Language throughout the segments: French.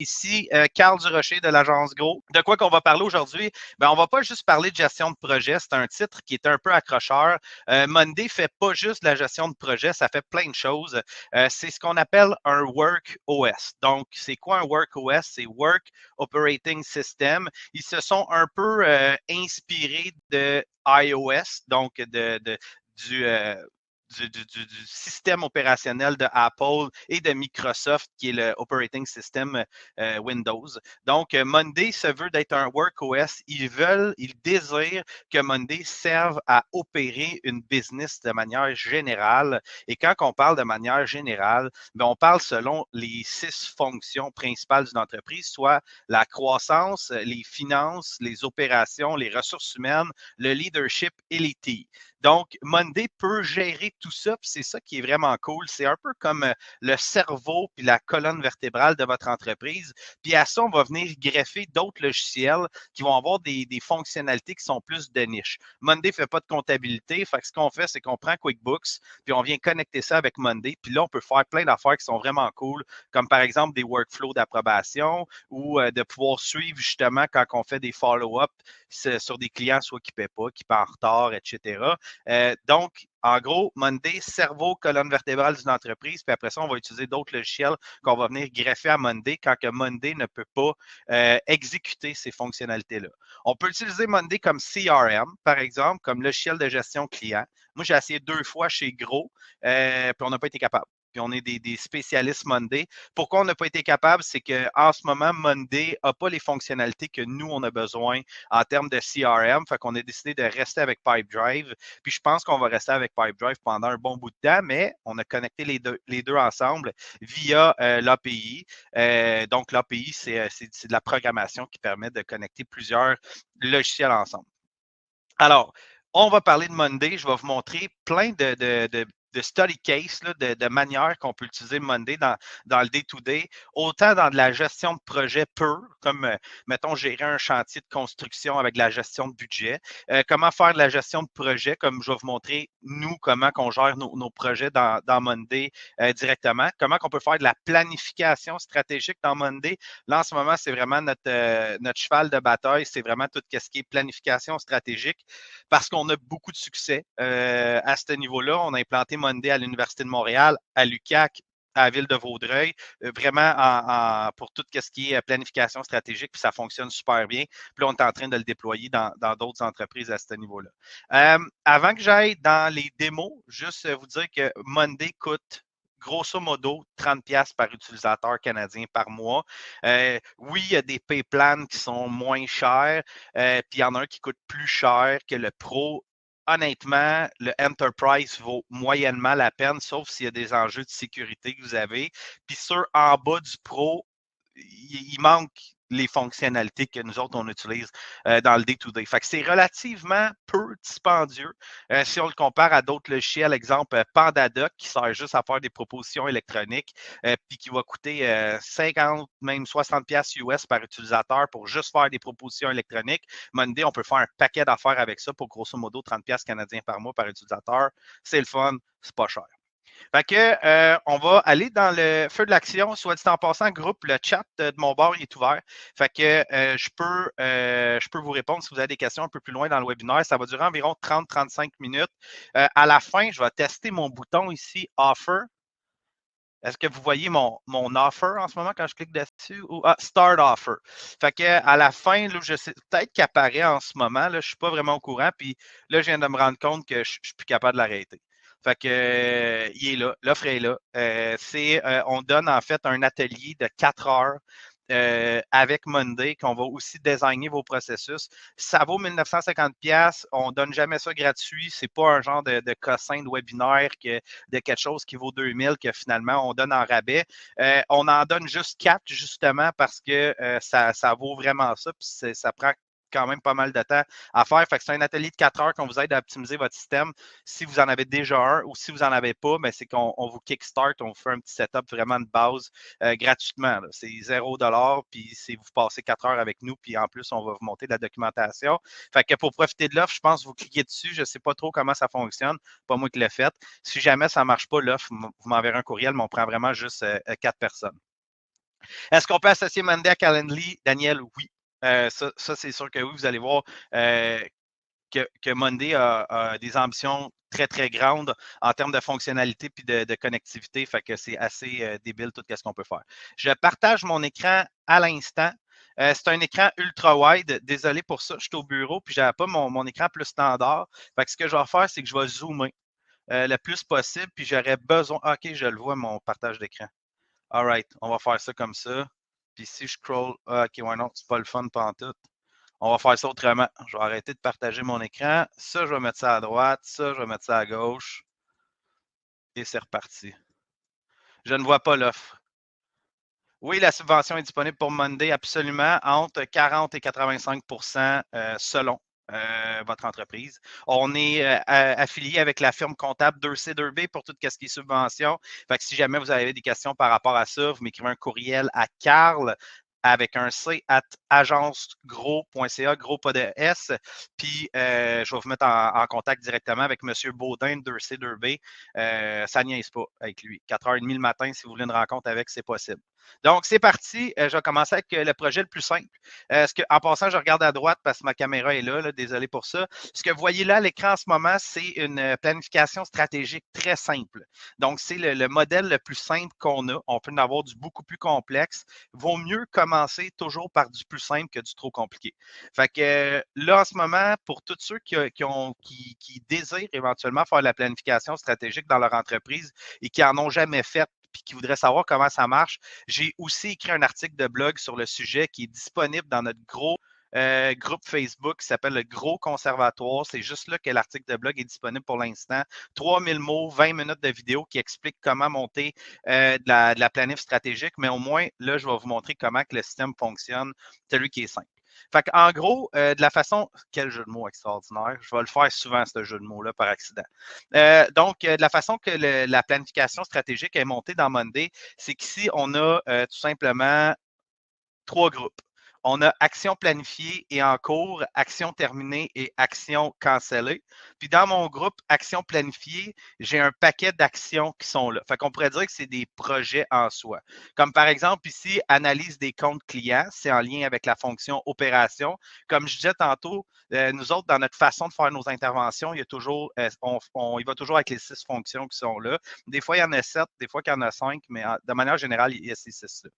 Ici, Carl Durocher de l'agence Gros. De quoi qu'on va parler aujourd'hui? Ben, on va pas juste parler de gestion de projet. C'est un titre qui est un peu accrocheur. Monday fait pas juste la gestion de projet, ça fait plein de choses. C'est ce qu'on appelle un Work OS. Donc, c'est quoi un Work OS? C'est Work Operating System. Ils se sont un peu inspirés de iOS, donc du, du système opérationnel de Apple et de Microsoft, qui est le operating system Windows. Donc, Monday se veut d'être un workOS. Ils désirent que Monday serve à opérer une business de manière générale. Et quand on parle de manière générale, bien, on parle selon les 6 fonctions principales d'une entreprise, soit la croissance, les finances, les opérations, les ressources humaines, le leadership et les TI. Donc, Monday peut gérer tout ça, puis c'est ça qui est vraiment cool. C'est un peu comme le cerveau puis la colonne vertébrale de votre entreprise. Puis à ça, on va venir greffer d'autres logiciels qui vont avoir des fonctionnalités qui sont plus de niche. Monday ne fait pas de comptabilité, fait que ce qu'on fait, c'est qu'on prend QuickBooks, puis on vient connecter ça avec Monday, puis là, on peut faire plein d'affaires qui sont vraiment cool, comme par exemple des workflows d'approbation ou de pouvoir suivre justement quand on fait des follow-up sur des clients, soit qui ne paient pas, qui paient en retard, etc. Donc, en gros, Monday, cerveau, colonne vertébrale d'une entreprise, puis après ça, on va utiliser d'autres logiciels qu'on va venir greffer à Monday quand que Monday ne peut pas exécuter ces fonctionnalités-là. On peut utiliser Monday comme CRM, par exemple, comme logiciel de gestion client. Moi, j'ai essayé 2 fois chez Gros, puis on n'a pas été capable. Puis on est des spécialistes Monday. Pourquoi on n'a pas été capable? C'est qu'en ce moment, Monday n'a pas les fonctionnalités que nous, on a besoin en termes de CRM. Fait qu'on a décidé de rester avec Pipedrive. Puis je pense qu'on va rester avec Pipedrive pendant un bon bout de temps, mais on a connecté les deux ensemble via l'API. Donc, l'API, c'est de la programmation qui permet de connecter plusieurs logiciels ensemble. Alors, on va parler de Monday. Je vais vous montrer plein de study case, là, de manières qu'on peut utiliser Monday dans le day-to-day, autant dans de la gestion de projet pur, comme, mettons, gérer un chantier de construction avec de la gestion de budget, comment faire de la gestion de projet, comme je vais vous montrer, nous, comment on gère nos projets dans Monday directement, comment on peut faire de la planification stratégique dans Monday. Là, en ce moment, c'est vraiment notre cheval de bataille, c'est vraiment tout ce qui est planification stratégique, parce qu'on a beaucoup de succès à ce niveau-là. On a implanté Monday à l'Université de Montréal, à l'UQAC, à la ville de Vaudreuil, vraiment pour tout ce qui est planification stratégique, puis ça fonctionne super bien. Puis là, on est en train de le déployer dans d'autres entreprises à ce niveau-là. Avant que j'aille dans les démos, juste vous dire que Monday coûte grosso modo 30$ par utilisateur canadien par mois. Oui, il y a des pay plans qui sont moins chers, puis il y en a un qui coûte plus cher que le Pro. Honnêtement, le Enterprise vaut moyennement la peine, sauf s'il y a des enjeux de sécurité que vous avez. Puis ceux en bas du Pro, il manque les fonctionnalités que nous autres, on utilise dans le day-to-day. Fait que c'est relativement peu dispendieux si on le compare à d'autres logiciels, exemple Pandadoc, qui sert juste à faire des propositions électroniques, puis qui va coûter 50, même 60$ US par utilisateur pour juste faire des propositions électroniques. Monday, on peut faire un paquet d'affaires avec ça pour grosso modo 30$ canadiens par mois par utilisateur. C'est le fun, c'est pas cher. Fait que, on va aller dans le feu de l'action. Soit dit en passant, groupe, le chat de mon bord est ouvert. Fait que je peux vous répondre si vous avez des questions un peu plus loin dans le webinaire. Ça va durer environ 30-35 minutes. À la fin, je vais tester mon bouton ici, Offer. Est-ce que vous voyez mon offer en ce moment quand je clique dessus? Ou, Start Offer. Fait que à la fin, là, je sais peut-être qu'il apparaît en ce moment. Là, je ne suis pas vraiment au courant. Puis là, je viens de me rendre compte que je ne suis plus capable de l'arrêter. Fait que il est là, l'offre est là. On donne en fait un atelier de 4 heures avec Monday, qu'on va aussi designer vos processus. Ça vaut 1950$. On ne donne jamais ça gratuit. Ce n'est pas un genre de cossin de webinaire de quelque chose qui vaut 2000 que finalement on donne en rabais. On en donne juste 4 justement parce que ça vaut vraiment ça. Puis ça prend quand même pas mal de temps à faire. Fait que c'est un atelier de 4 heures qu'on vous aide à optimiser votre système. Si vous en avez déjà un ou si vous n'en avez pas, mais c'est qu'on vous kickstart, on vous fait un petit setup vraiment de base gratuitement. C'est 0$, puis c'est vous passez 4 heures avec nous, puis en plus, on va vous monter de la documentation. Fait que pour profiter de l'offre, je pense que vous cliquez dessus. Je ne sais pas trop comment ça fonctionne. Pas moi qui l'ai fait. Si jamais ça ne marche pas, l'offre, vous m'enverrez un courriel, mais on prend vraiment juste 4 personnes. Est-ce qu'on peut associer Monday à Calendly? Daniel, oui. Ça c'est sûr que oui. Vous allez voir que Monday a des ambitions très, très grandes en termes de fonctionnalité puis de connectivité. Fait que c'est assez débile tout ce qu'on peut faire. Je partage mon écran à l'instant. C'est un écran ultra wide. Désolé pour ça, je suis au bureau puis je n'avais pas mon écran plus standard. Fait que ce que je vais faire, c'est que je vais zoomer le plus possible puis j'aurais besoin. OK, je le vois, mon partage d'écran. All right, on va faire ça comme ça. Puis si je scroll, OK, ouais, non, c'est pas le fun pantoute. On va faire ça autrement. Je vais arrêter de partager mon écran. Ça, je vais mettre ça à droite. Ça, je vais mettre ça à gauche. Et c'est reparti. Je ne vois pas l'offre. Oui, la subvention est disponible pour Monday, absolument, entre 40 et 85 selon votre entreprise. On est affilié avec la firme comptable 2C2B pour tout ce qui est subvention. Fait que si jamais vous avez des questions par rapport à ça, vous m'écrivez un courriel à Carl avec un C at agencegros.ca, gros pas de S. Puis, je vais vous mettre en contact directement avec M. Baudin de 2C2B. Ça niaise pas avec lui. 4h30 le matin, si vous voulez une rencontre avec, c'est possible. Donc, c'est parti. Je vais commencer avec le projet le plus simple. En passant, je regarde à droite parce que ma caméra est là, désolé pour ça. Ce que vous voyez là à l'écran en ce moment, c'est une planification stratégique très simple. Donc, c'est le modèle le plus simple qu'on a. On peut en avoir du beaucoup plus complexe. Vaut mieux commencer toujours par du plus simple que du trop compliqué. Fait que là, en ce moment, pour tous ceux qui désirent éventuellement faire la planification stratégique dans leur entreprise et qui n'en ont jamais fait, puis qui voudraient savoir comment ça marche, j'ai aussi écrit un article de blog sur le sujet qui est disponible dans notre gros groupe Facebook qui s'appelle le Gros Conservatoire. C'est juste là que l'article de blog est disponible pour l'instant. 3000 mots, 20 minutes de vidéo qui expliquent comment monter de la planif stratégique, mais au moins, là, je vais vous montrer comment que le système fonctionne, celui qui est simple. Fait en gros, de la façon, quel jeu de mots extraordinaire, je vais le faire souvent, ce jeu de mots-là, par accident. Donc, de la façon que la planification stratégique est montée dans Monday, c'est qu'ici, on a tout simplement 3 groupes. On a action planifiée et en cours, action terminée et action cancellée. Puis dans mon groupe action planifiée, j'ai un paquet d'actions qui sont là. Fait qu'on pourrait dire que c'est des projets en soi. Comme par exemple ici, analyse des comptes clients, c'est en lien avec la fonction opération. Comme je disais tantôt, nous autres, dans notre façon de faire nos interventions, il y a toujours, on y va toujours avec les 6 fonctions qui sont là. Des fois, il y en a 7, des fois, il y en a 5, mais de manière générale, il y a ces 6-là.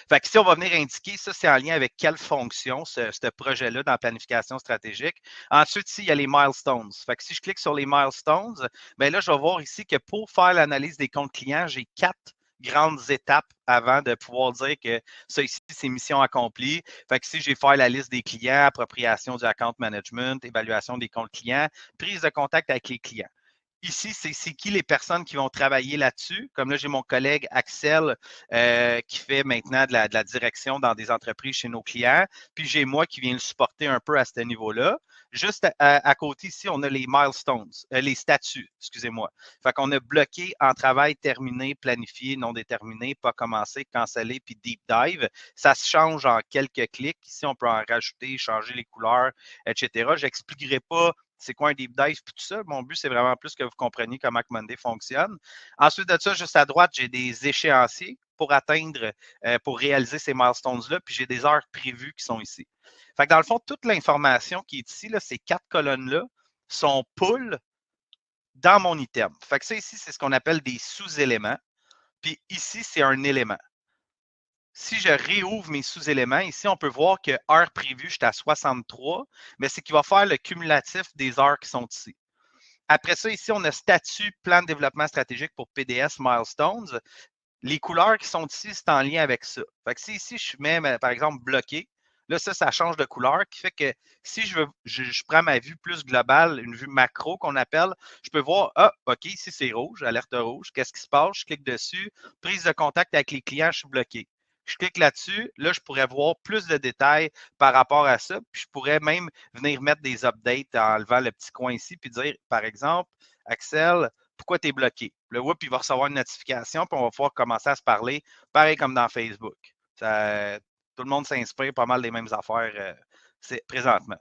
Fait que si on va venir indiquer, ça, c'est en lien avec quelle fonction, ce projet-là dans la planification stratégique. Ensuite, ici, il y a les milestones. Fait que si je clique sur les milestones, bien là, je vais voir ici que pour faire l'analyse des comptes clients, j'ai 4 grandes étapes avant de pouvoir dire que ça ici, c'est mission accomplie. Fait que si j'ai fait la liste des clients, appropriation du account management, évaluation des comptes clients, prise de contact avec les clients. Ici, c'est qui les personnes qui vont travailler là-dessus. Comme là, j'ai mon collègue Axel qui fait maintenant de la direction dans des entreprises chez nos clients. Puis j'ai moi qui viens le supporter un peu à ce niveau-là. Juste à côté ici, on a les milestones, les statuts, excusez-moi. Fait qu'on a bloqué en travail terminé, planifié, non déterminé, pas commencé, cancellé, puis deep dive. Ça se change en quelques clics. Ici, on peut en rajouter, changer les couleurs, etc. Je n'expliquerai pas c'est quoi un deep dive puis tout ça. Mon but, c'est vraiment plus que vous compreniez comment Monday fonctionne. Ensuite de ça, juste à droite, j'ai des échéanciers pour atteindre, pour réaliser ces milestones-là, puis j'ai des heures prévues qui sont ici. Fait que dans le fond, toute l'information qui est ici, là, ces 4 colonnes-là, sont pull dans mon item. Fait que ça ici, c'est ce qu'on appelle des sous-éléments. Puis ici, c'est un élément. Si je réouvre mes sous-éléments, ici, on peut voir que heure prévue, j'étais à 63, mais c'est qu'il va faire le cumulatif des heures qui sont ici. Après ça, ici, on a statut, plan de développement stratégique pour PDS Milestones. Les couleurs qui sont ici, c'est en lien avec ça. Fait que si ici, je mets, par exemple, bloqué, là, ça change de couleur, qui fait que si je prends ma vue plus globale, une vue macro qu'on appelle, je peux voir, ah, OK, ici, c'est rouge, alerte rouge. Qu'est-ce qui se passe? Je clique dessus. Prise de contact avec les clients, je suis bloqué. Je clique là-dessus. Là, je pourrais voir plus de détails par rapport à ça. Puis, je pourrais même venir mettre des updates en enlevant le petit coin ici, puis dire, par exemple, Axel, pourquoi tu es bloqué? Le whoop, il va recevoir une notification, puis on va pouvoir commencer à se parler, pareil comme dans Facebook. Tout le monde s'inspire pas mal des mêmes affaires présentement.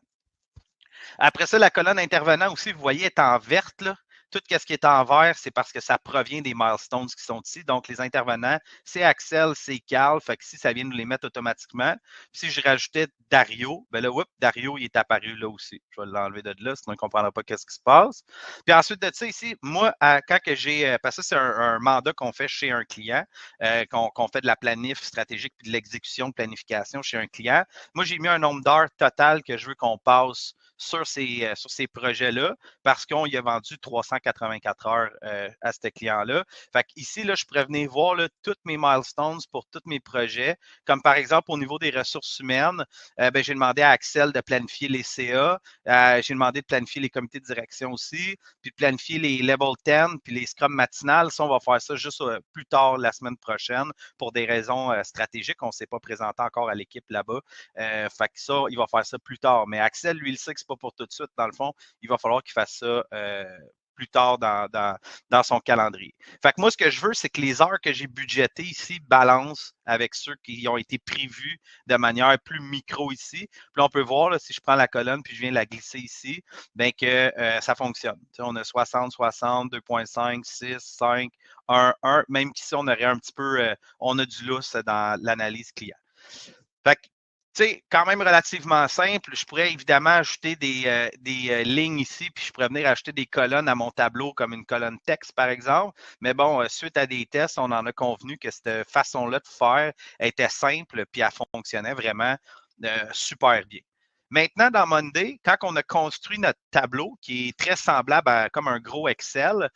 Après ça, la colonne intervenant aussi, vous voyez, est en verte. Là. Tout ce qui est en vert, c'est parce que ça provient des milestones qui sont ici. Donc, les intervenants, c'est Axel, c'est Carl. Fait que si ça vient nous les mettre automatiquement. Puis si je rajoutais Dario, ben là, Dario, il est apparu là aussi. Je vais l'enlever de là, sinon il ne comprendra pas qu'est-ce qui se passe. Puis ensuite de ça, ici, moi, quand que j'ai, parce que c'est un mandat qu'on fait chez un client, qu'on fait de la planif stratégique puis de l'exécution de planification chez un client. Moi, j'ai mis un nombre d'heures total que je veux qu'on passe sur ces projets-là parce qu'on y a vendu 384 heures à ce client-là. Fait qu'ici, là, je pourrais venir voir là, toutes mes milestones pour tous mes projets, comme par exemple au niveau des ressources humaines, ben, j'ai demandé à Axel de planifier les CA, j'ai demandé de planifier les comités de direction aussi, puis de planifier les level 10, puis les scrum matinales. Ça, on va faire ça juste plus tard la semaine prochaine pour des raisons stratégiques. On ne s'est pas présenté encore à l'équipe là-bas. Fait que ça, il va faire ça plus tard. Mais Axel, lui, il sait que ce n'est pas pour tout de suite. Dans le fond, il va falloir qu'il fasse ça plus tard dans son calendrier. Fait que moi, ce que je veux, c'est que les heures que j'ai budgétées ici balancent avec ceux qui ont été prévus de manière plus micro ici. Puis là, on peut voir, là, si je prends la colonne puis je viens la glisser ici, bien que ça fonctionne. Tu sais, on a 60, 60, 2.5, 6, 5, 1, 1. Même qu'ici, on aurait un petit peu, on a du lousse dans l'analyse client. Fait que, tu sais, quand même relativement simple. Je pourrais évidemment ajouter des lignes ici, puis je pourrais venir ajouter des colonnes à mon tableau, comme une colonne texte, par exemple. Mais bon, suite à des tests, on en a convenu que cette façon-là de faire était simple, puis elle fonctionnait vraiment super bien. Maintenant, dans Monday, quand on a construit notre tableau, qui est très semblable à comme un gros Excel,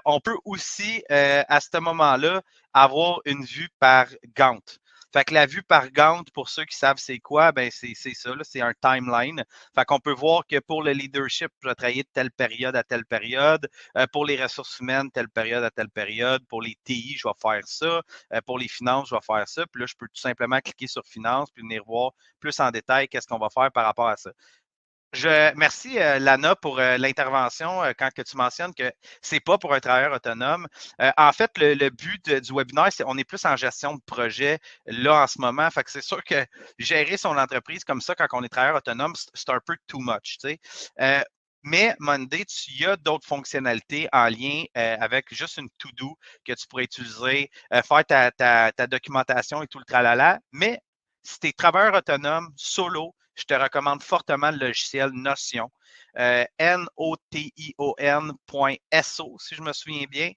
on peut aussi, à ce moment-là, avoir une vue par Gantt. Fait que la vue par Gantt, pour ceux qui savent c'est quoi, ben c'est ça, c'est un timeline. Fait qu'on peut voir que pour le leadership, je vais travailler de telle période à telle période. Pour les ressources humaines, telle période à telle période. Pour les TI, je vais faire ça. Pour les finances, je vais faire ça. Puis là, je peux tout simplement cliquer sur finances puis venir voir plus en détail qu'est-ce qu'on va faire par rapport à ça. Merci, Lana, pour l'intervention quand que tu mentionnes que c'est pas pour un travailleur autonome. En fait, le but du webinaire, c'est on est plus en gestion de projet là en ce moment. Fait que c'est sûr que gérer son entreprise comme ça quand on est travailleur autonome, c'est un peu too much. Tu sais. Mais Monday, il y a d'autres fonctionnalités en lien avec juste une to-do que tu pourrais utiliser, faire ta documentation et tout le tralala. Mais si tu es travailleur autonome, solo, je te recommande fortement le logiciel Notion. Notion.so, si je me souviens bien.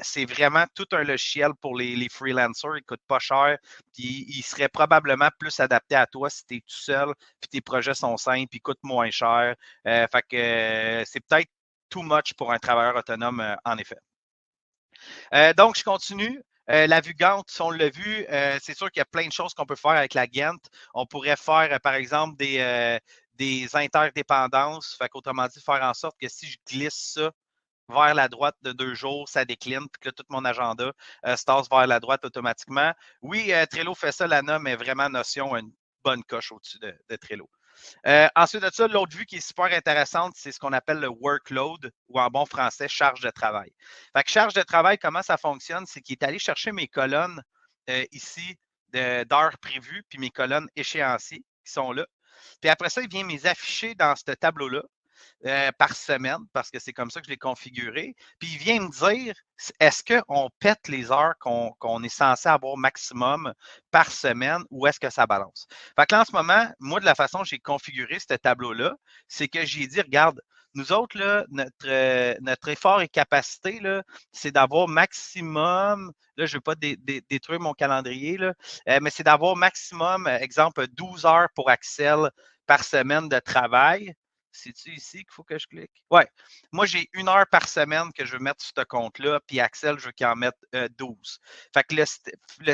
C'est vraiment tout un logiciel pour les freelancers. Il ne coûte pas cher. Puis il serait probablement plus adapté à toi si tu es tout seul, puis tes projets sont simples, puis coûtent moins cher. Fait que c'est peut-être too much pour un travailleur autonome, en effet. Donc, je continue. La vue Gantt, si on l'a vu, c'est sûr qu'il y a plein de choses qu'on peut faire avec la Gantt. On pourrait faire, par exemple, des interdépendances. Fait qu'autrement dit, faire en sorte que si je glisse ça vers la droite de 2 jours, ça décline, puis que là, tout mon agenda se tasse vers la droite automatiquement. Oui, Trello fait ça, Lana, mais vraiment, Notion a une bonne coche au-dessus de Trello. Ensuite de ça, l'autre vue qui est super intéressante, c'est ce qu'on appelle le workload ou en bon français, charge de travail. Fait que charge de travail, comment ça fonctionne? C'est qu'il est allé chercher mes colonnes ici d'heures prévues, puis mes colonnes échéanciers qui sont là. Puis après ça, il vient me les afficher dans ce tableau-là. Par semaine, parce que c'est comme ça que je l'ai configuré. Puis il vient me dire, est-ce qu'on pète les heures qu'on est censé avoir maximum par semaine ou est-ce que ça balance? Fait que là, en ce moment, moi, de la façon que j'ai configuré ce tableau-là, c'est que j'ai dit, regarde, nous autres, là, notre effort et capacité, là, c'est d'avoir maximum, là, je ne veux pas détruire mon calendrier, là, mais c'est d'avoir maximum, exemple, 12 heures pour Axel par semaine de travail. C'est-tu ici qu'il faut que je clique? Ouais. Moi, j'ai 1 heure par semaine que je veux mettre sur ce compte-là, puis Axel, je veux qu'il en mette 12. Fait que le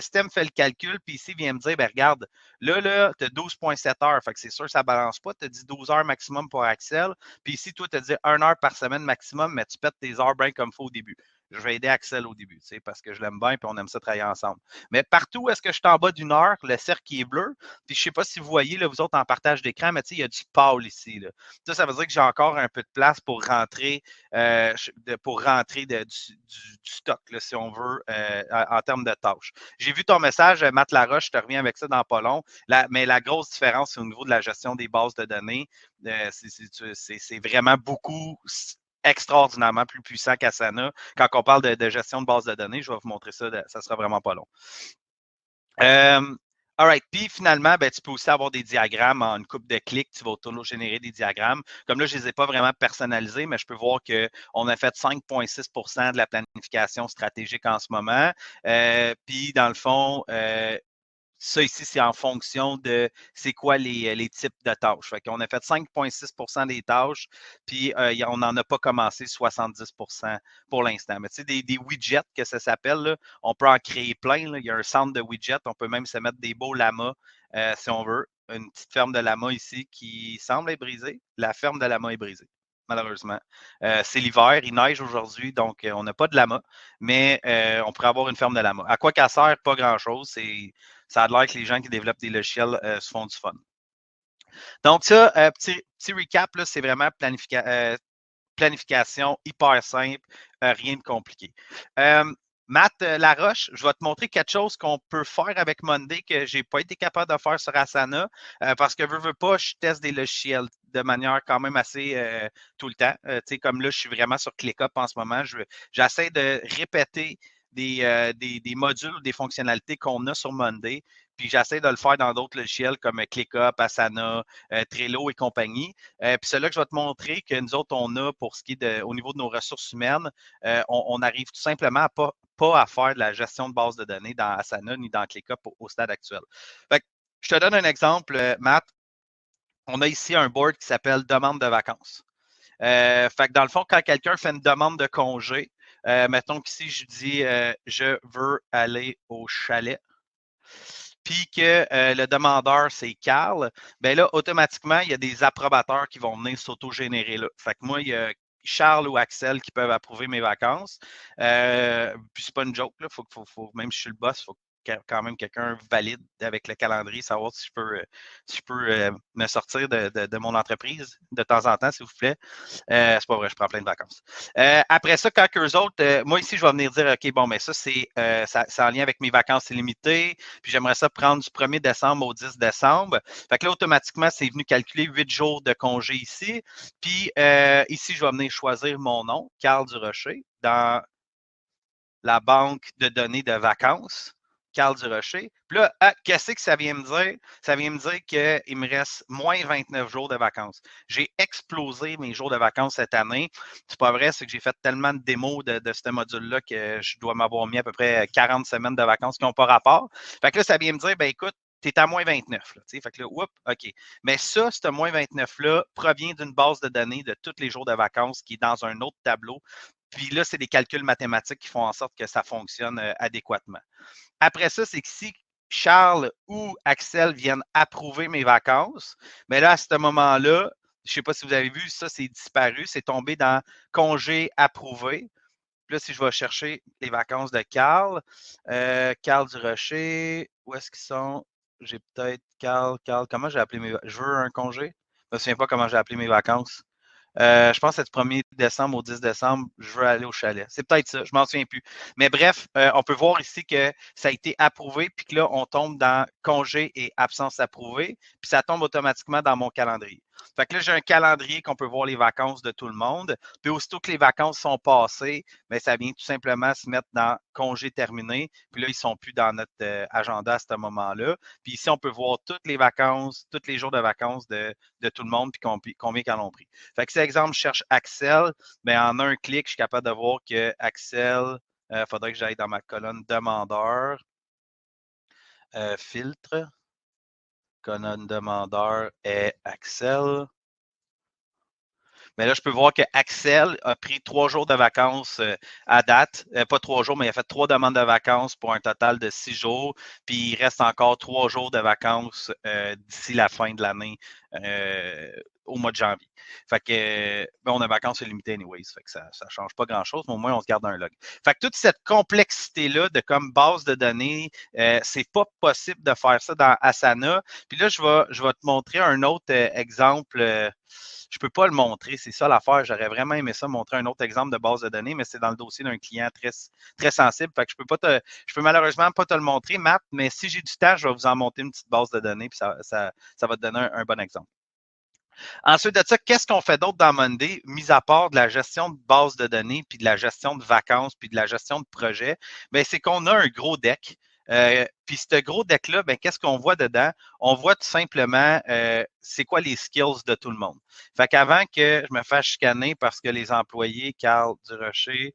système fait le calcul, puis ici, il vient me dire, ben regarde, là, tu as 12,7 heures. Fait que c'est sûr que ça ne balance pas. Tu as dit 12 heures maximum pour Axel. Puis ici, toi, tu as dit 1 heure par semaine maximum, mais tu pètes tes heures bien comme il faut au début. Je vais aider Axel au début, tu sais, parce que je l'aime bien et on aime ça travailler ensemble. Mais partout où est-ce que je suis en bas d'une heure, le cercle qui est bleu, puis je ne sais pas si vous voyez, là, vous autres en partage d'écran, mais tu sais, il y a du pâle ici. Là. Ça veut dire que j'ai encore un peu de place pour rentrer, du stock, là, si on veut, en termes de tâches. J'ai vu ton message, Matt Laroche, je te reviens avec ça dans pas long. Mais la grosse différence, c'est au niveau de la gestion des bases de données. C'est vraiment beaucoup extraordinairement plus puissant qu'Asana. Quand on parle de gestion de base de données, je vais vous montrer ça, ça sera vraiment pas long. All right. Puis finalement, ben, tu peux aussi avoir des diagrammes en une coupe de clics. Tu vas auto-générer des diagrammes. Comme là, je ne les ai pas vraiment personnalisés, mais je peux voir qu'on a fait 5,6 de la planification stratégique en ce moment. Puis dans le fond, ça ici, c'est en fonction de c'est quoi les types de tâches. Fait qu'on a fait 5,6 des tâches, puis on n'en a pas commencé 70 pour l'instant. Mais tu sais, des widgets que ça s'appelle, on peut en créer plein. Là. Il y a un centre de widgets. On peut même se mettre des beaux lamas si on veut. Une petite ferme de lama ici qui semble être brisée. La ferme de lama est brisée, malheureusement. C'est l'hiver, il neige aujourd'hui, donc on n'a pas de lama, mais on pourrait avoir une ferme de lama. À quoi qu'elle sert? Pas grand-chose. Ça a l'air que les gens qui développent des logiciels se font du fun. Donc, ça, petit recap, c'est vraiment planification hyper simple, rien de compliqué. Matt Laroche, je vais te montrer quelque chose qu'on peut faire avec Monday que je n'ai pas été capable de faire sur Asana parce que veux pas, je teste des logiciels de manière quand même assez tout le temps. Tu sais, comme là, je suis vraiment sur ClickUp en ce moment. J'essaie de répéter des modules ou des fonctionnalités qu'on a sur Monday, puis j'essaie de le faire dans d'autres logiciels comme ClickUp, Asana, Trello et compagnie. Puis c'est là que je vais te montrer que nous autres, on a, pour ce qui est au niveau de nos ressources humaines, on arrive tout simplement pas à faire de la gestion de base de données dans Asana ni dans ClickUp au stade actuel. Fait que, je te donne un exemple, Matt. On a ici un board qui s'appelle demande de vacances. Fait que dans le fond, quand quelqu'un fait une demande de congé, mettons qu'ici, je dis je veux aller au chalet, puis que le demandeur, c'est Carl, bien là, automatiquement, il y a des approbateurs qui vont venir s'auto-générer là. Fait que moi, il y a Charles ou Axel qui peuvent approuver mes vacances. Puis c'est pas une joke, là. Même si je suis le boss, il faut quand même quelqu'un valide avec le calendrier, savoir si je peux me sortir de mon entreprise de temps en temps, s'il vous plaît. C'est pas vrai, je prends plein de vacances. Après ça, quand eux autres, moi ici, je vais venir dire, OK, bon, mais ça, c'est en lien avec mes vacances illimitées, puis j'aimerais ça prendre du 1er décembre au 10 décembre. Fait que là, automatiquement, c'est venu calculer 8 jours de congé ici. Puis ici, je vais venir choisir mon nom, Carl Durocher, dans la banque de données de vacances. Carl Durocher. Puis là, qu'est-ce que ça vient me dire? Ça vient me dire qu'il me reste moins 29 jours de vacances. J'ai explosé mes jours de vacances cette année. C'est pas vrai, c'est que j'ai fait tellement de démos de ce module-là que je dois m'avoir mis à peu près 40 semaines de vacances qui n'ont pas rapport. Fait que là, ça vient me dire, ben écoute, tu es à moins 29. Là, fait que là, oups, OK. Mais ça, ce moins 29-là provient d'une base de données de tous les jours de vacances qui est dans un autre tableau. Puis là, c'est des calculs mathématiques qui font en sorte que ça fonctionne adéquatement. Après ça, c'est que si Charles ou Axel viennent approuver mes vacances, mais là, à ce moment-là, je ne sais pas si vous avez vu, ça, c'est disparu, c'est tombé dans congé approuvé. Puis là, si je vais chercher les vacances de Carl, Carl Durocher, où est-ce qu'ils sont? J'ai peut-être Carl, comment j'ai appelé mes vacances? Je veux un congé? Je ne me souviens pas comment j'ai appelé mes vacances. Je pense que c'est du 1er décembre au 10 décembre, je veux aller au chalet. C'est peut-être ça, je m'en souviens plus. Mais bref, on peut voir ici que ça a été approuvé, puis que là, on tombe dans congé et absence approuvée, puis ça tombe automatiquement dans mon calendrier. Fait que là, j'ai un calendrier qu'on peut voir les vacances de tout le monde. Puis aussitôt que les vacances sont passées, bien, ça vient tout simplement se mettre dans congé terminé. Puis là, ils ne sont plus dans notre agenda à ce moment-là. Puis ici, on peut voir toutes les vacances, tous les jours de vacances de tout le monde, puis combien qu'ils en ont pris. Fait que si, exemple, je cherche Axel, bien, en un clic, je suis capable de voir que Axel, il faudrait que j'aille dans ma colonne demandeur, filtre, colonne demandeur est Axel. Mais là, je peux voir que Axel a pris 3 jours de vacances à date. Pas 3 jours, mais il a fait 3 demandes de vacances pour un total de 6 jours. Puis il reste encore 3 jours de vacances d'ici la fin de l'année au mois de janvier. Fait que on a vacances illimitées anyways. Fait que ça ne change pas grand-chose, mais au moins on se garde un log. Fait que toute cette complexité-là de comme base de données, c'est pas possible de faire ça dans Asana. Puis là, je vais te montrer un autre exemple. Je ne peux pas le montrer, c'est ça l'affaire. J'aurais vraiment aimé ça, montrer un autre exemple de base de données, mais c'est dans le dossier d'un client très, très sensible. Fait que je peux malheureusement pas te le montrer, Matt, mais si j'ai du temps, je vais vous en monter une petite base de données, puis ça va te donner un bon exemple. Ensuite de ça, qu'est-ce qu'on fait d'autre dans Monday, mis à part de la gestion de base de données, puis de la gestion de vacances, puis de la gestion de projet? Bien, c'est qu'on a un gros deck. Puis ce gros deck-là, ben, qu'est-ce qu'on voit dedans? On voit tout simplement c'est quoi les skills de tout le monde. Fait qu'avant que je me fasse chicaner parce que les employés, Carl Durocher,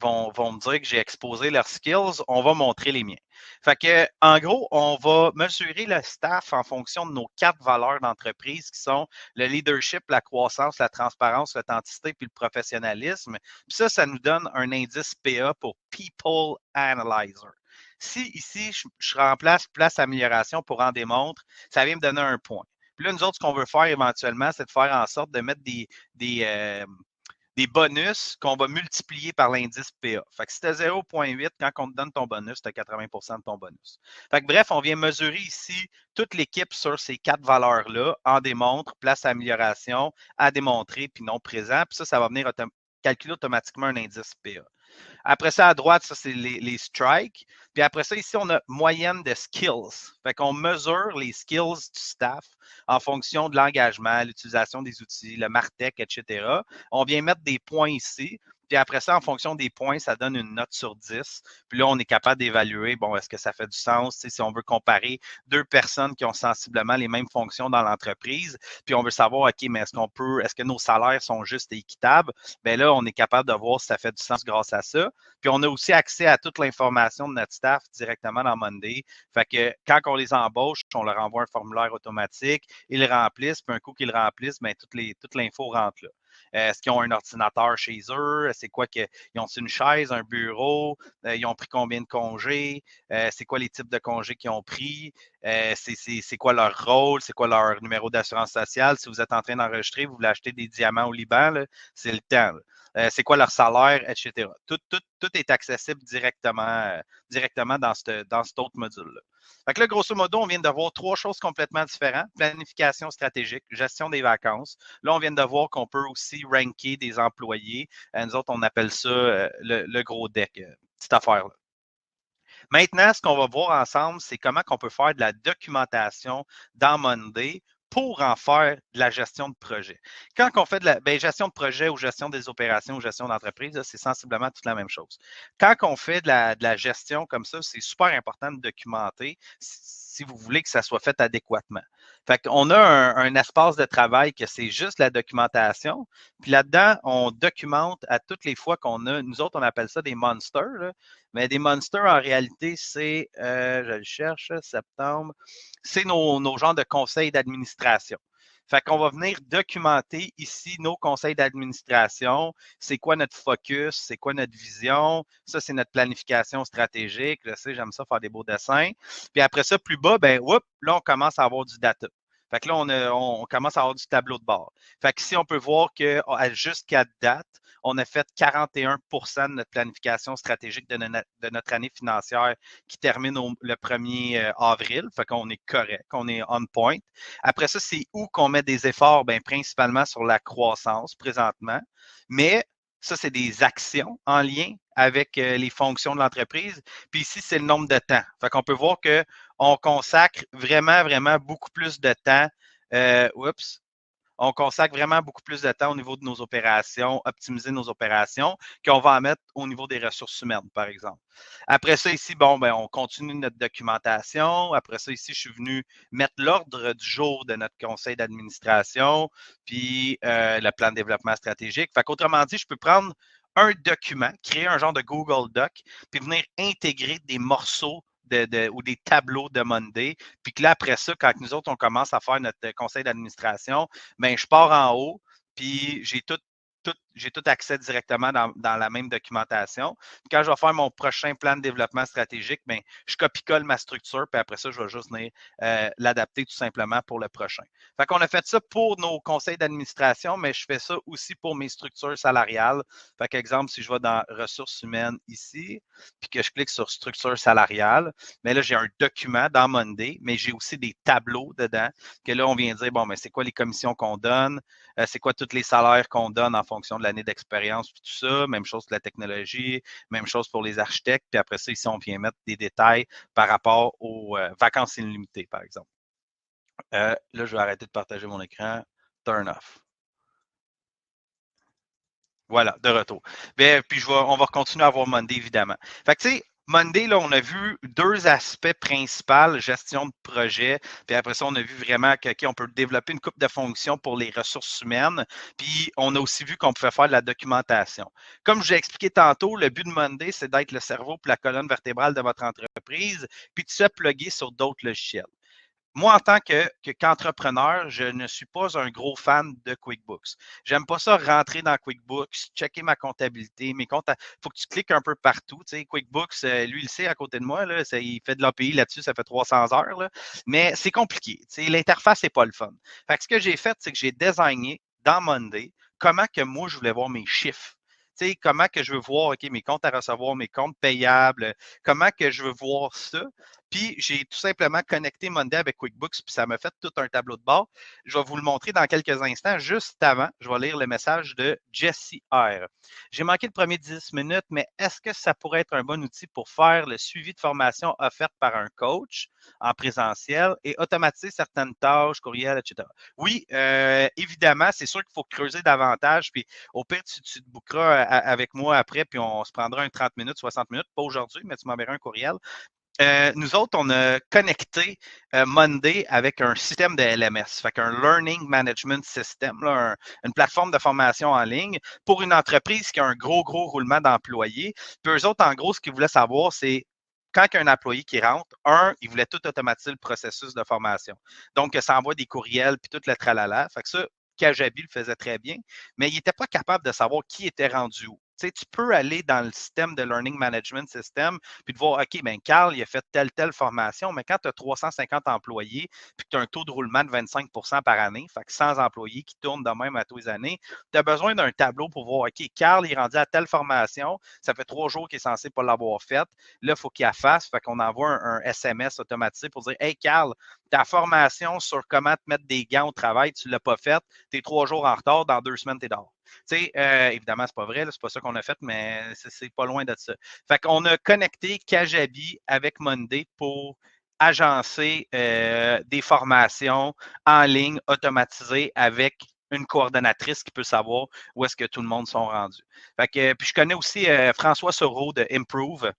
vont me dire que j'ai exposé leurs skills, on va montrer les miens. Fait que, en gros, on va mesurer le staff en fonction de nos 4 valeurs d'entreprise qui sont le leadership, la croissance, la transparence, l'authenticité puis le professionnalisme. Puis ça nous donne un indice PA pour People Analyzer. Si ici, je remplace place amélioration pour en démontre, ça vient me donner un point. Puis là, nous autres, ce qu'on veut faire éventuellement, c'est de faire en sorte de mettre des bonus qu'on va multiplier par l'indice PA. Fait que si tu as 0,8, quand on te donne ton bonus, tu as 80 de ton bonus. Fait que bref, on vient mesurer ici toute l'équipe sur ces 4 valeurs-là, en démontre, place amélioration, à démontrer, puis non présent. Puis ça va venir calculer automatiquement un indice PA. Après ça, à droite, ça, c'est les strikes. Puis après ça, ici, on a moyenne de skills. Fait qu'on mesure les skills du staff en fonction de l'engagement, l'utilisation des outils, le MarTech, etc. On vient mettre des points ici. Puis après ça, en fonction des points, ça donne une note sur 10. Puis là, on est capable d'évaluer, bon, est-ce que ça fait du sens, si on veut comparer 2 personnes qui ont sensiblement les mêmes fonctions dans l'entreprise, puis on veut savoir, OK, mais est-ce que nos salaires sont justes et équitables? Bien là, on est capable de voir si ça fait du sens grâce à ça. Puis on a aussi accès à toute l'information de notre staff directement dans Monday. Fait que quand on les embauche, on leur envoie un formulaire automatique, ils le remplissent, puis un coup qu'ils le remplissent, bien, toute l'info rentre là. Est-ce qu'ils ont un ordinateur chez eux? C'est quoi qu'ils ont une chaise, un bureau? Ils ont pris combien de congés? C'est quoi les types de congés qu'ils ont pris? C'est quoi leur rôle? C'est quoi leur numéro d'assurance sociale? Si vous êtes en train d'enregistrer, vous voulez acheter des diamants au Liban, c'est le temps. C'est quoi leur salaire, etc. Tout est accessible directement dans cet autre module-là. Fait que là, grosso modo, on vient de voir 3 choses complètement différentes. Planification stratégique, gestion des vacances. Là, on vient de voir qu'on peut aussi ranker des employés. Nous autres, on appelle ça le gros deck, cette affaire-là. Maintenant, ce qu'on va voir ensemble, c'est comment on peut faire de la documentation dans Monday pour en faire de la gestion de projet. Quand on fait de la gestion de projet ou gestion des opérations ou gestion d'entreprise, c'est sensiblement toute la même chose. Quand on fait de la gestion comme ça, c'est super important de documenter si vous voulez que ça soit fait adéquatement. Fait qu'on a un espace de travail que c'est juste la documentation. Puis là-dedans, on documente à toutes les fois qu'on a, nous autres, on appelle ça des monsters, là. Mais des monsters, en réalité, c'est, je le cherche, septembre, c'est nos genres de conseils d'administration. Fait qu'on va venir documenter ici nos conseils d'administration. C'est quoi notre focus? C'est quoi notre vision? Ça, c'est notre planification stratégique. Je sais, j'aime ça faire des beaux dessins. Puis après ça, plus bas, ben, là, on commence à avoir du data. Fait que là, on commence à avoir du tableau de bord. Fait qu'ici, on peut voir que jusqu'à date, on a fait 41 de notre planification stratégique de notre année financière qui termine le 1er avril. Fait qu'on est correct, on est on point. Après ça, c'est où qu'on met des efforts? Bien, principalement sur la croissance présentement. Mais ça, c'est des actions en lien avec les fonctions de l'entreprise. Puis ici, c'est le nombre de temps. Fait qu'on peut voir qu'on consacre vraiment, vraiment beaucoup plus de temps. On consacre vraiment beaucoup plus de temps au niveau de nos opérations, optimiser nos opérations, qu'on va en mettre au niveau des ressources humaines, par exemple. Après ça, ici, bon, ben, on continue notre documentation. Après ça, ici, je suis venu mettre l'ordre du jour de notre conseil d'administration, puis le plan de développement stratégique. Fait qu'autrement dit, je peux prendre un document, créer un genre de Google Doc, puis venir intégrer des morceaux ou des tableaux de Monday. Puis que là, après ça, quand nous autres, on commence à faire notre conseil d'administration, bien, je pars en haut, puis j'ai tout accès directement dans la même documentation. Puis quand je vais faire mon prochain plan de développement stratégique, bien, je copie-colle ma structure, puis après ça, je vais juste venir l'adapter tout simplement pour le prochain. Fait qu'on a fait ça pour nos conseils d'administration, mais je fais ça aussi pour mes structures salariales. Fait qu'exemple, si je vais dans ressources humaines ici, puis que je clique sur structure salariale, mais là, j'ai un document dans Monday, mais j'ai aussi des tableaux dedans, que là, on vient dire, bon, mais c'est quoi les commissions qu'on donne, c'est quoi tous les salaires qu'on donne en fonction de l'année d'expérience, puis tout ça, même chose pour la technologie, même chose pour les architectes, puis après ça, ici, on vient mettre des détails par rapport aux vacances illimitées, par exemple. Là, je vais arrêter de partager mon écran. Turn off. Voilà, de retour. Bien, puis on va continuer à voir Monday, évidemment. Fait que, tu sais, Monday, là, on a vu deux aspects principaux, gestion de projet, puis après ça, on a vu vraiment qu'on peut développer une coupe de fonctions pour les ressources humaines, puis on a aussi vu qu'on pouvait faire de la documentation. Comme je l'ai expliqué tantôt, le but de Monday, c'est d'être le cerveau pour la colonne vertébrale de votre entreprise, puis de se plugger sur d'autres logiciels. Moi, en tant qu'entrepreneur, je ne suis pas un gros fan de QuickBooks. J'aime pas ça rentrer dans QuickBooks, checker ma comptabilité, mes comptes. Il faut que tu cliques un peu partout. Tu sais, QuickBooks, lui, il sait à côté de moi, là, il fait de l'API là-dessus, ça fait 300 heures. Là, mais c'est compliqué. Tu sais, l'interface n'est pas le fun. Fait que ce que j'ai fait, c'est que j'ai designé dans Monday comment que moi, je voulais voir mes chiffres. Tu sais, comment que je veux voir, OK, mes comptes à recevoir, mes comptes payables, comment que je veux voir ça. Puis, j'ai tout simplement connecté Monday avec QuickBooks, puis ça m'a fait tout un tableau de bord. Je vais vous le montrer dans quelques instants. Juste avant, je vais lire le message de Jessie R. J'ai manqué le premier 10 minutes, mais est-ce que ça pourrait être un bon outil pour faire le suivi de formation offerte par un coach en présentiel et automatiser certaines tâches, courriels, etc.? Oui, évidemment, c'est sûr qu'il faut creuser davantage. Puis, au pire, tu te bookeras avec moi après, puis on se prendra un 30 minutes, 60 minutes, pas aujourd'hui, mais tu m'enverras un courriel. Nous autres, on a connecté Monday avec un système de LMS, fait qu'un Learning Management System, là, une plateforme de formation en ligne pour une entreprise qui a un gros roulement d'employés. Puis eux autres, en gros, ce qu'ils voulaient savoir, c'est quand il y a un employé qui rentre, ils voulaient tout automatiser le processus de formation. Donc, ça envoie des courriels, puis tout le tralala. Fait que ça, Kajabi le faisait très bien, mais il n'était pas capable de savoir qui était rendu où. Tu sais, tu peux aller dans le système de Learning Management System puis de voir, OK, bien, Carl, il a fait telle formation, mais quand tu as 350 employés puis que tu as un taux de roulement de 25 par année, fait que 100 employés qui tournent de même à tous les années, tu as besoin d'un tableau pour voir, OK, Carl est rendu à telle formation, ça fait 3 jours qu'il est censé pas l'avoir faite, là, il faut qu'il la fasse, fait qu'on envoie un SMS automatisé pour dire, Hey, Carl, ta formation sur comment te mettre des gants au travail, tu ne l'as pas faite, tu es 3 jours en retard, dans 2 semaines, tu es dehors. Tu sais, évidemment, c'est pas vrai, c'est pas ça qu'on a fait, mais c'est pas loin de ça. Fait qu'on a connecté Kajabi avec Monday pour agencer des formations en ligne automatisées avec une coordonnatrice qui peut savoir où est-ce que tout le monde sont rendus. Fait que, puis je connais aussi François Soro de Improve.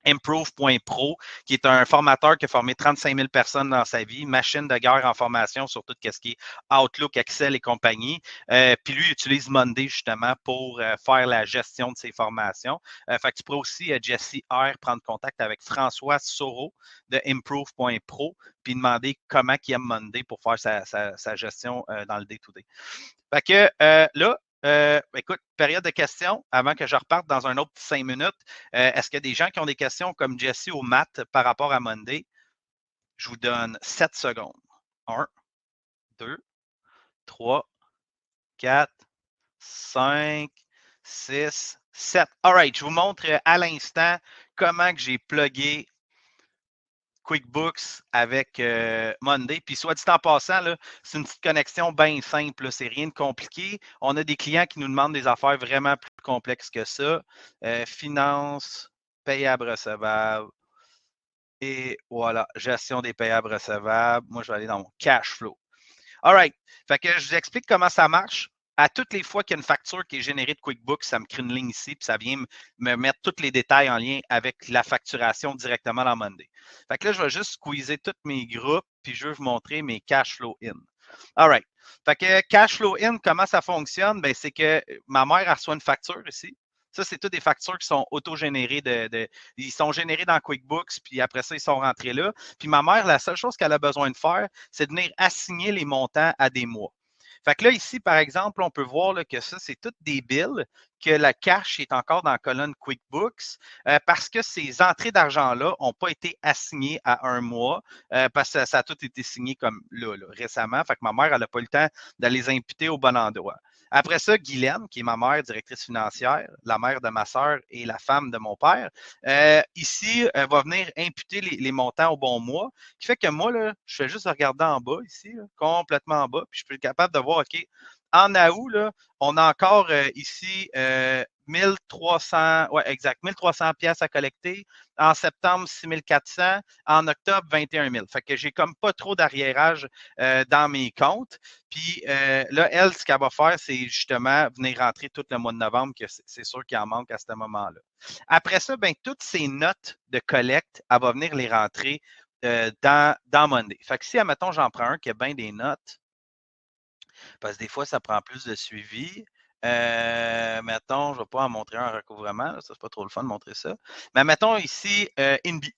Improve.pro, qui est un formateur qui a formé 35 000 personnes dans sa vie, machine de guerre en formation sur tout ce qui est Outlook, Excel et compagnie. Puis lui, il utilise Monday justement pour faire la gestion de ses formations. Fait que tu pourrais aussi, Jessie R, prendre contact avec François Soro de Improve.pro puis demander comment il aime Monday pour faire sa gestion dans le day-to-day. Fait que là, écoute, période de questions avant que je reparte dans un autre 5 minutes. Est-ce qu'il y a des gens qui ont des questions comme Jesse ou Matt par rapport à Monday? Je vous donne 7 secondes. 1, 2, 3, 4, 5, 6, 7. All right, je vous montre à l'instant comment que j'ai plugué QuickBooks avec Monday. Puis soit dit en passant, c'est une petite connexion bien simple. C'est rien de compliqué. On a des clients qui nous demandent des affaires vraiment plus complexes que ça. Finance, payables recevables. Et voilà, gestion des payables recevables. Moi, je vais aller dans mon cash flow. All right. Fait que je vous explique comment ça marche. À toutes les fois qu'il y a une facture qui est générée de QuickBooks, ça me crée une ligne ici, puis ça vient me mettre tous les détails en lien avec la facturation directement dans Monday. Fait que là, je vais juste squeezer tous mes groupes, puis je vais vous montrer mes cash flow in. All right. Fait que cash flow in, comment ça fonctionne? Ben, c'est que ma mère reçoit une facture ici. Ça, c'est toutes des factures qui sont auto-générées. Ils sont générés dans QuickBooks, puis après ça, ils sont rentrés là. Puis ma mère, la seule chose qu'elle a besoin de faire, c'est de venir assigner les montants à des mois. Fait que là, ici, par exemple, on peut voir là, que ça, c'est toutes des bills, que la cash est encore dans la colonne QuickBooks, parce que ces entrées d'argent-là n'ont pas été assignées à un mois, parce que ça a tout été signé comme là, récemment. Fait que ma mère, elle n'a pas eu le temps de les imputer au bon endroit. Après ça, Guylaine, qui est ma mère, directrice financière, la mère de ma soeur et la femme de mon père, ici, va venir imputer les montants au bon mois, qui fait que moi, là, je fais juste regarder en bas ici, là, complètement en bas, puis je suis capable de voir, OK, en août, là, on a encore ici 1300, ouais, exact, 1300 pièces à collecter. En septembre, 6400. En octobre, 21 000. Fait que j'ai comme pas trop d'arriérage dans mes comptes. Puis là, elle, ce qu'elle va faire, c'est justement venir rentrer tout le mois de novembre, que c'est sûr qu'il en manque à ce moment-là. Après ça, ben, toutes ces notes de collecte, elle va venir les rentrer dans Monday. Fait que si, admettons, j'en prends un qui a bien des notes, parce que des fois, ça prend plus de suivi. Mettons, je ne vais pas en montrer un en recouvrement, là, ça, c'est pas trop le fun de montrer ça. Mais mettons ici, INBI.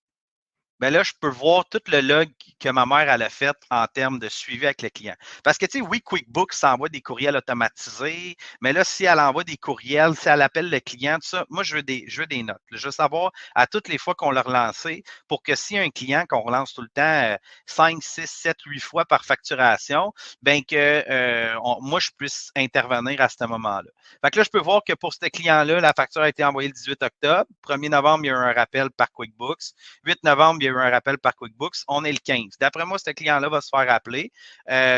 Ben là, je peux voir tout le log que ma mère elle a fait en termes de suivi avec le client. Parce que, tu sais, oui, QuickBooks s'envoie des courriels automatisés, mais là, si elle envoie des courriels, si elle appelle le client, tout ça, moi, je veux des notes. Je veux savoir à toutes les fois qu'on l'a relancé pour que si un client qu'on relance tout le temps 5, 6, 7, 8 fois par facturation, ben que moi, je puisse intervenir à ce moment-là. Fait que là, je peux voir que pour ce client-là, la facture a été envoyée le 18 octobre. 1er novembre, il y a eu un rappel par QuickBooks. 8 novembre, il y a eu un rappel par QuickBooks. On est le 15. D'après moi, ce client-là va se faire appeler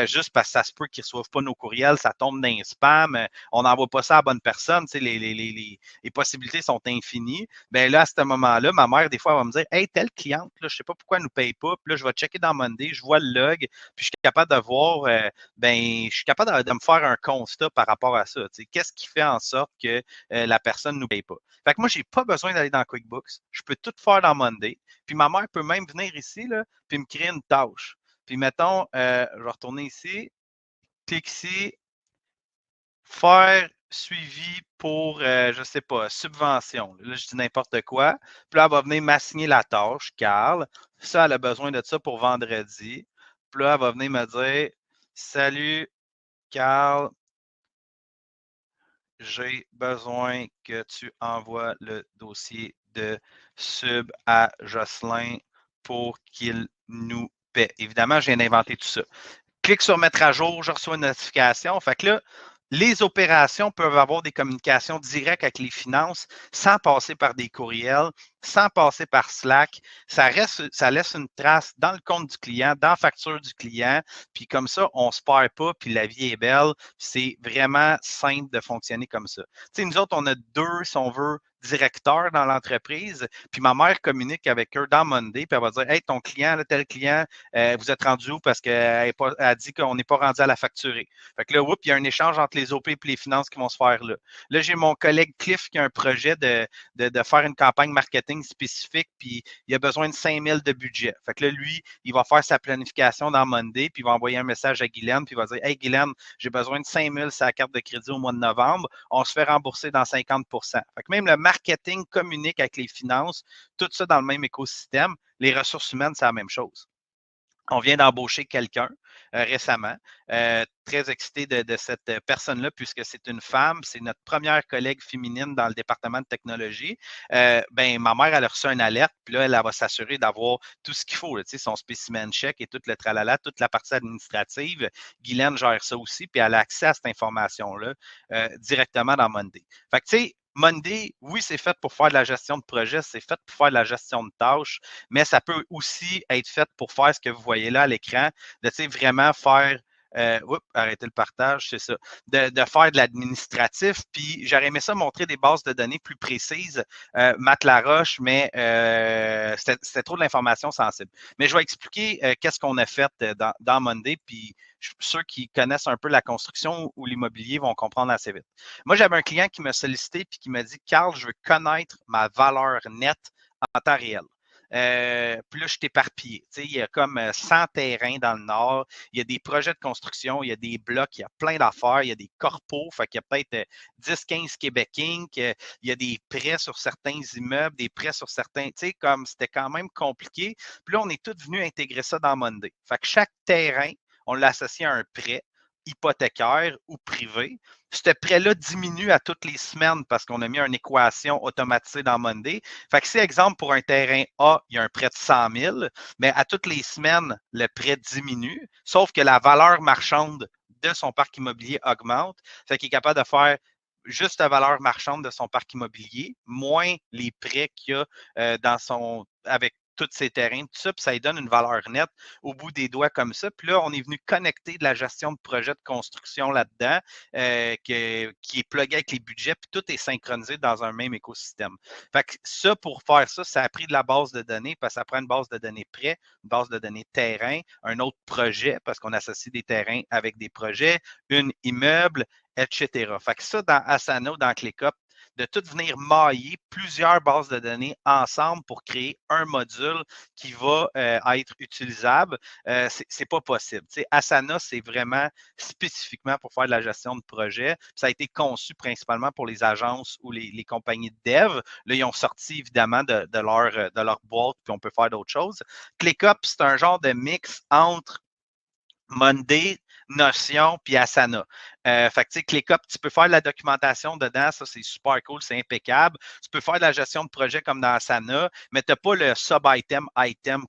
juste parce que ça se peut qu'ils ne reçoivent pas nos courriels, ça tombe dans les spams, on n'envoie pas ça à la bonne personne. Tu sais, les possibilités sont infinies. Bien là, à ce moment-là, ma mère, des fois, elle va me dire Hey, telle cliente, là, je ne sais pas pourquoi elle ne nous paye pas. Puis là, je vais checker dans Monday, je vois le log, puis je suis capable de voir, je suis capable de me faire un constat par rapport à ça. Tu sais, qu'est-ce qui fait en sorte que la personne ne nous paye pas? Fait que moi, je n'ai pas besoin d'aller dans QuickBooks. Je peux tout faire dans Monday. Puis ma mère peut même venir ici, là, puis me créer une tâche. Puis mettons, je vais retourner ici, clique ici, faire suivi pour, je ne sais pas, subvention. Là, je dis n'importe quoi. Puis là, elle va venir m'assigner la tâche, Carl. Ça, elle a besoin de ça pour vendredi. Puis là, elle va venir me dire Salut, Carl, j'ai besoin que tu envoies le dossier de sub à Jocelyn pour qu'il nous paie. Évidemment, je viens d'inventer tout ça. Clique sur mettre à jour, je reçois une notification. Fait que là, les opérations peuvent avoir des communications directes avec les finances sans passer par des courriels, sans passer par Slack. Ça laisse une trace dans le compte du client, dans la facture du client. Puis comme ça, on ne se perd pas, puis la vie est belle. C'est vraiment simple de fonctionner comme ça. Tu sais, nous autres, on a deux, si on veut, directeurs dans l'entreprise. Puis ma mère communique avec eux dans Monday, puis elle va dire Hey, ton client, là, tel client, vous êtes rendu où parce qu'elle a dit qu'on n'est pas rendu à la facturer. Fait que là, il y a un échange entre les OP et les finances qui vont se faire là. Là, j'ai mon collègue Cliff qui a un projet de faire une campagne marketing spécifique, puis il a besoin de 5 000 de budget. Fait que là, lui, il va faire sa planification dans Monday, puis il va envoyer un message à Guylaine, puis il va dire Hey, Guylaine, j'ai besoin de 5 000 sur la carte de crédit au mois de novembre. On se fait rembourser dans 50 Fait que même le marketing communique avec les finances, tout ça dans le même écosystème. Les ressources humaines, c'est la même chose. On vient d'embaucher quelqu'un récemment. Très excité de cette personne-là, puisque c'est une femme, c'est notre première collègue féminine dans le département de technologie. Ma mère, elle a reçu une alerte, puis là, elle va s'assurer d'avoir tout ce qu'il faut, là, son spécimen check et tout le tralala, toute la partie administrative. Guylaine gère ça aussi, puis elle a accès à cette information-là directement dans Monday. Fait que, tu sais, Monday, oui, c'est fait pour faire de la gestion de projet, c'est fait pour faire de la gestion de tâches, mais ça peut aussi être fait pour faire ce que vous voyez là à l'écran, de vraiment faire arrêter le partage, c'est ça. De faire de l'administratif. Puis j'aurais aimé ça montrer des bases de données plus précises, Matt Laroche, mais c'était trop de l'information sensible. Mais je vais expliquer qu'est-ce qu'on a fait dans Monday, puis ceux qui connaissent un peu la construction ou l'immobilier vont comprendre assez vite. Moi, j'avais un client qui m'a sollicité puis qui m'a dit Carl, je veux connaître ma valeur nette en temps réel. Puis là, je suis éparpillé. Il y a comme 100 terrains dans le nord. Il y a des projets de construction, il y a des blocs, il y a plein d'affaires, il y a des corpos. Fait qu'il y a peut-être 10-15 Québec Inc. Il y a des prêts sur certains immeubles, des prêts sur certains. Comme c'était quand même compliqué. Puis là, on est tous venus intégrer ça dans Monday. Fait que chaque terrain, on l'associe à un prêt hypothécaire ou privé. Ce prêt-là diminue à toutes les semaines parce qu'on a mis une équation automatisée dans Monday. Fait que si, exemple, pour un terrain A, il y a un prêt de 100 000, mais à toutes les semaines, le prêt diminue, sauf que la valeur marchande de son parc immobilier augmente. Fait qu'il est capable de faire juste la valeur marchande de son parc immobilier, moins les prêts qu'il y a dans son avec tous ces terrains, tout ça, puis ça lui donne une valeur nette au bout des doigts comme ça. Puis là, on est venu connecter de la gestion de projet de construction là-dedans, qui est plugué avec les budgets, puis tout est synchronisé dans un même écosystème. Fait que ça, pour faire ça, ça a pris de la base de données, parce que ça prend une base de données prêt, une base de données terrain, un autre projet, parce qu'on associe des terrains avec des projets, une immeuble, etc. Fait que ça, dans Asana ou dans ClickUp, de tout venir mailler plusieurs bases de données ensemble pour créer un module qui va être utilisable, c'est pas possible. T'sais, Asana, c'est vraiment spécifiquement pour faire de la gestion de projet. Ça a été conçu principalement pour les agences ou les compagnies de dev. Là, ils ont sorti évidemment de leur boîte, puis on peut faire d'autres choses. ClickUp, c'est un genre de mix entre Monday, Notion, puis Asana. Fait que, tu sais, ClickUp, tu peux faire de la documentation dedans, ça, c'est super cool, c'est impeccable. Tu peux faire de la gestion de projet comme dans Asana, mais tu n'as pas le sub-item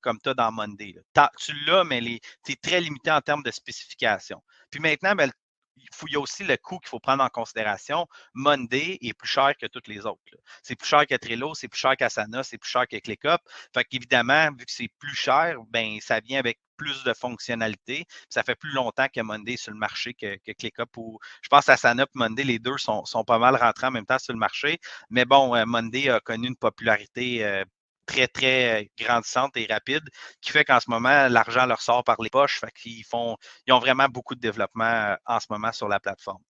comme tu as dans Monday. Tu l'as, mais tu es très limité en termes de spécification. Puis maintenant, ben, il y a aussi le coût qu'il faut prendre en considération. Monday est plus cher que toutes les autres. C'est plus cher que Trello, c'est plus cher qu'Asana, c'est plus cher que ClickUp. Fait qu'évidemment, vu que c'est plus cher, ben ça vient avec plus de fonctionnalités. Ça fait plus longtemps que Monday sur le marché que ClickUp. Ou, je pense à Asana et Monday, les deux sont pas mal rentrés en même temps sur le marché. Mais bon, Monday a connu une popularité très, très grandissante et rapide, qui fait qu'en ce moment, l'argent leur sort par les poches. Fait qu'ils ils ont vraiment beaucoup de développement en ce moment sur la plateforme.